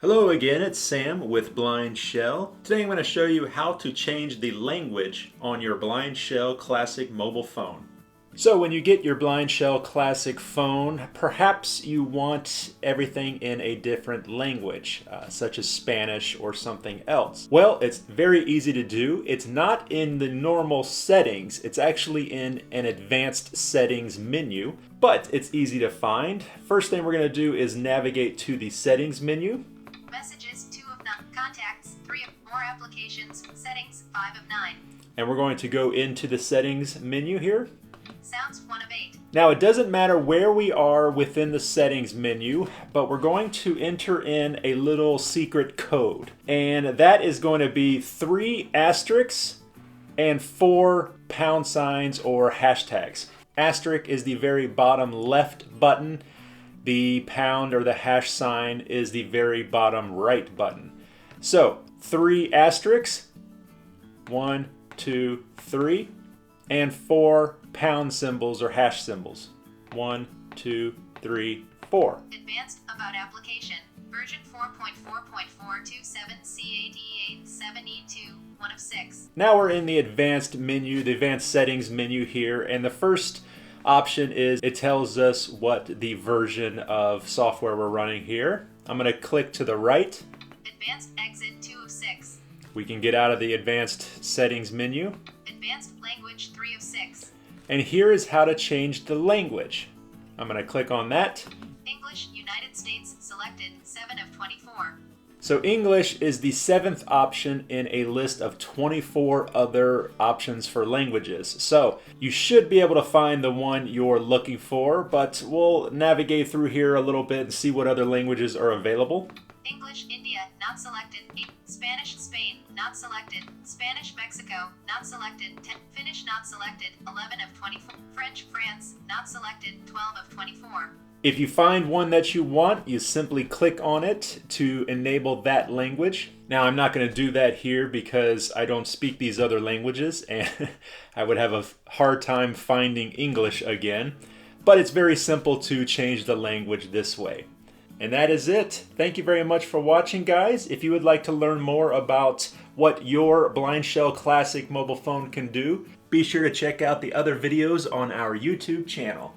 Hello again, it's Sam with BlindShell. Today I'm going to show you how to change the language on your BlindShell Classic mobile phone. So when you get your BlindShell Classic phone, perhaps you want everything in a different language, such as Spanish or something else. Well, it's very easy to do. It's not in the normal settings, it's actually in an advanced settings menu, but it's easy to find. First thing we're going to do is navigate to the settings menu. Messages 2 of 9. Contacts 3 of more. Applications. Settings 5 of 9. And we're going to go into the settings menu here. Sounds 1 of 8. Now it doesn't matter where we are within the settings menu, but we're going to enter in a little secret code. And that is going to be 3 asterisks and 4 pound signs or hashtags. Asterisk is the very bottom left button. The pound or the hash sign is the very bottom right button. So 3 asterisks, 1, 2, 3, and 4 pound symbols or hash symbols. 1, 2, 3, 4. Advanced About Application. Version 4.4.427 CAD 8.7E2 1 of 6. Now we're in the advanced menu, the advanced settings menu here, and the first option is it tells us what the version of software we're running here. I'm going to click to the right. Advanced Exit 2 of 6. We can get out of the advanced settings menu. Advanced Language 3 of 6. And here is how to change the language. I'm going to click on that. English United States selected 7 of 24. So English is the 7th option in a list of 24 other options for languages. So you should be able to find the one you're looking for, but we'll navigate through here a little bit and see what other languages are available. English India not selected. 8. Spanish Spain not selected. Spanish Mexico not selected. 10. Finnish not selected. 11 of 24. French France not selected. 12 of 24. If you find one that you want, you simply click on it to enable that language. Now, I'm not going to do that here because I don't speak these other languages and I would have a hard time finding English again. But it's very simple to change the language this way. And that is it. Thank you very much for watching, guys. If you would like to learn more about what your BlindShell Classic mobile phone can do, be sure to check out the other videos on our YouTube channel.